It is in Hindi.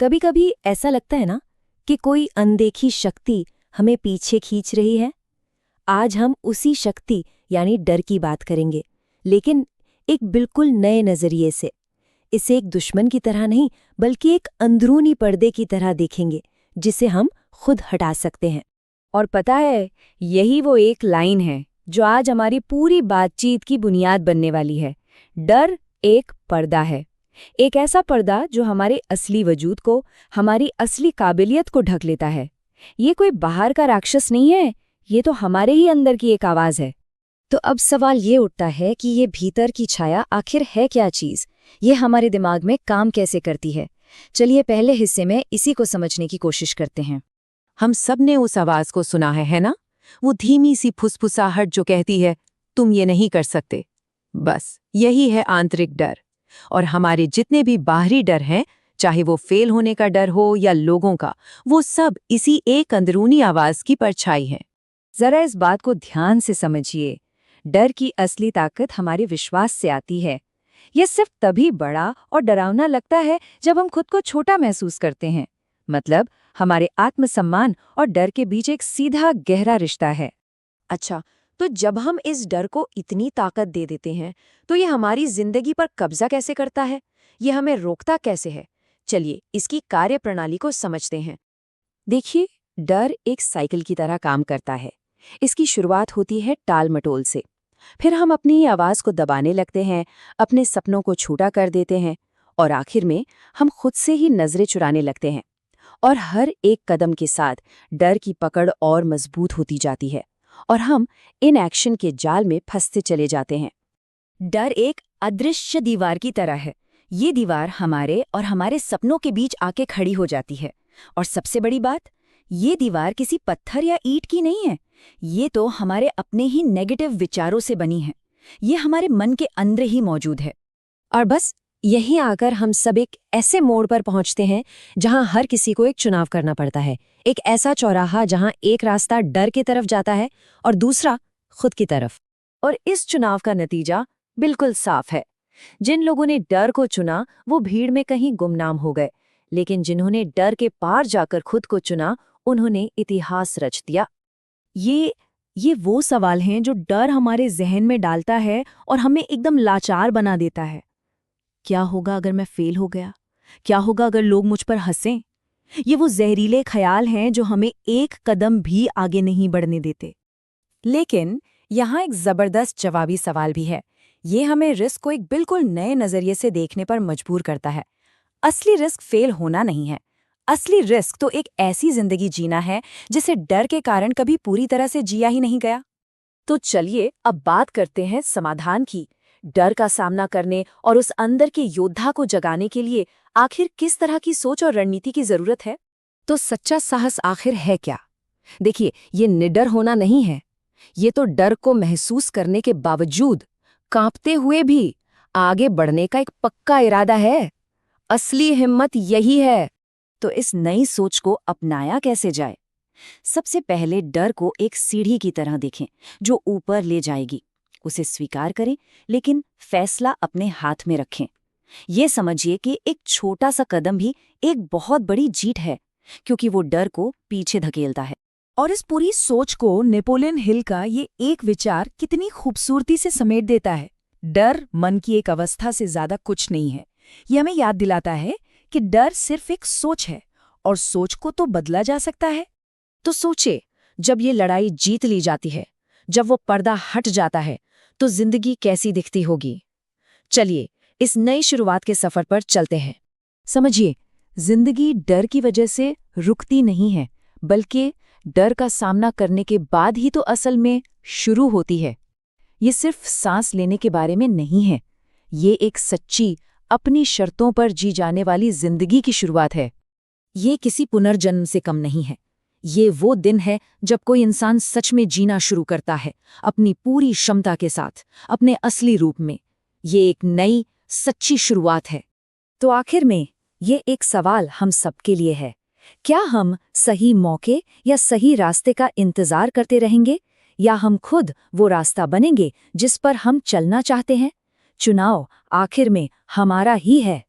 कभी कभी ऐसा लगता है ना कि कोई अनदेखी शक्ति हमें पीछे खींच रही है। आज हम उसी शक्ति यानी डर की बात करेंगे, लेकिन एक बिल्कुल नए नजरिए से। इसे एक दुश्मन की तरह नहीं, बल्कि एक अंदरूनी पर्दे की तरह देखेंगे, जिसे हम खुद हटा सकते हैं। और पता है, यही वो एक लाइन है जो आज हमारी पूरी बातचीत की बुनियाद बनने वाली है। डर एक पर्दा है, एक ऐसा पर्दा जो हमारे असली वजूद को, हमारी असली काबिलियत को ढक लेता है। ये कोई बाहर का राक्षस नहीं है, ये तो हमारे ही अंदर की एक आवाज है। तो अब सवाल ये उठता है कि ये भीतर की छाया आखिर है क्या चीज, ये हमारे दिमाग में काम कैसे करती है। चलिए पहले हिस्से में इसी को समझने की कोशिश करते हैं। हम सब ने उस आवाज को सुना है ना? वो धीमी सी फुसफुसाहट जो कहती है तुम ये नहीं कर सकते। बस यही है आंतरिक डर। और हमारे जितने भी बाहरी डर हैं, चाहे वो फेल होने का डर हो या लोगों का, वो सब इसी एक अंदरूनी आवाज की परछाई है। जरा इस बात को ध्यान से समझिए। डर की असली ताकत हमारे विश्वास से आती है। यह सिर्फ तभी बड़ा और डरावना लगता है जब हम खुद को छोटा महसूस करते हैं। मतलब हमारे आत्मसम्मान और डर के बीच एक सीधा गहरा रिश्ता है। अच्छा, तो जब हम इस डर को इतनी ताकत दे देते हैं, तो ये हमारी जिंदगी पर कब्जा कैसे करता है? ये हमें रोकता कैसे है? चलिए इसकी कार्यप्रणाली को समझते हैं। देखिए, डर एक साइकिल की तरह काम करता है। इसकी शुरुआत होती है टाल-मटोल से। फिर हम अपनी आवाज को दबाने लगते हैं, अपने सपनों को छोटा कर देते हैं, और आखिर में हम खुद से ही नजरें चुराने लगते हैं। और हर एक कदम के साथ डर की पकड़ और मजबूत होती जाती है, और हम इन एक्शन के जाल में फंसते चले जाते हैं। डर एक अदृश्य दीवार की तरह है। ये दीवार हमारे और हमारे सपनों के बीच आके खड़ी हो जाती है। और सबसे बड़ी बात, ये दीवार किसी पत्थर या ईंट की नहीं है। ये तो हमारे अपने ही नेगेटिव विचारों से बनी है। ये हमारे मन के अंदर ही मौजूद है। और बस यहीं आकर हम सब एक ऐसे मोड़ पर पहुंचते हैं जहां हर किसी को एक चुनाव करना पड़ता है। एक ऐसा चौराहा जहां एक रास्ता डर की तरफ जाता है और दूसरा खुद की तरफ। और इस चुनाव का नतीजा बिल्कुल साफ है। जिन लोगों ने डर को चुना वो भीड़ में कहीं गुमनाम हो गए, लेकिन जिन्होंने डर के पार जाकर खुद को चुना, उन्होंने इतिहास रच दिया। ये वो सवाल हैं जो डर हमारे जहन में डालता है और हमें एकदम लाचार बना देता है। क्या होगा अगर मैं फेल हो गया? क्या होगा अगर लोग मुझ पर हंसें? ये वो जहरीले ख्याल हैं जो हमें एक कदम भी आगे नहीं बढ़ने देते। लेकिन यहाँ एक जबरदस्त जवाबी सवाल भी है। ये हमें रिस्क को एक बिल्कुल नए नजरिए से देखने पर मजबूर करता है। असली रिस्क फेल होना नहीं है। असली रिस्क तो एक ऐसी जिंदगी जीना है जिसे डर के कारण कभी पूरी तरह से जिया ही नहीं गया। तो चलिए अब बात करते हैं समाधान की। डर का सामना करने और उस अंदर के योद्धा को जगाने के लिए आखिर किस तरह की सोच और रणनीति की जरूरत है? तो सच्चा साहस आखिर है क्या? देखिए, ये निडर होना नहीं है। ये तो डर को महसूस करने के बावजूद कांपते हुए भी आगे बढ़ने का एक पक्का इरादा है। असली हिम्मत यही है। तो इस नई सोच को अपनाया कैसे जाए? सबसे पहले डर को एक सीढ़ी की तरह देखें जो ऊपर ले जाएगी। उसे स्वीकार करें, लेकिन फैसला अपने हाथ में रखें। ये समझिए कि एक छोटा सा कदम भी एक बहुत बड़ी जीत है, क्योंकि वो डर को पीछे धकेलता है। और इस पूरी सोच को नेपोलियन हिल का ये एक विचार कितनी खूबसूरती से समेट देता है। डर मन की एक अवस्था से ज्यादा कुछ नहीं है। ये हमें याद दिलाता है कि डर सिर्फ एक सोच है, और सोच को तो बदला जा सकता है। तो सोचे, जब ये लड़ाई जीत ली जाती है, जब वो पर्दा हट जाता है, तो जिंदगी कैसी दिखती होगी? चलिए इस नई शुरुआत के सफर पर चलते हैं। समझिए, जिंदगी डर की वजह से रुकती नहीं है, बल्कि डर का सामना करने के बाद ही तो असल में शुरू होती है। ये सिर्फ सांस लेने के बारे में नहीं है। ये एक सच्ची, अपनी शर्तों पर जी जाने वाली जिंदगी की शुरुआत है। ये किसी पुनर्जन्म से कम नहीं है। ये वो दिन है जब कोई इंसान सच में जीना शुरू करता है, अपनी पूरी क्षमता के साथ, अपने असली रूप में। ये एक नई, सच्ची शुरुआत है। तो आखिर में ये एक सवाल हम सबके लिए है। क्या हम सही मौके या सही रास्ते का इंतजार करते रहेंगे, या हम खुद वो रास्ता बनेंगे जिस पर हम चलना चाहते हैं? चुनाव आखिर में हमारा ही है।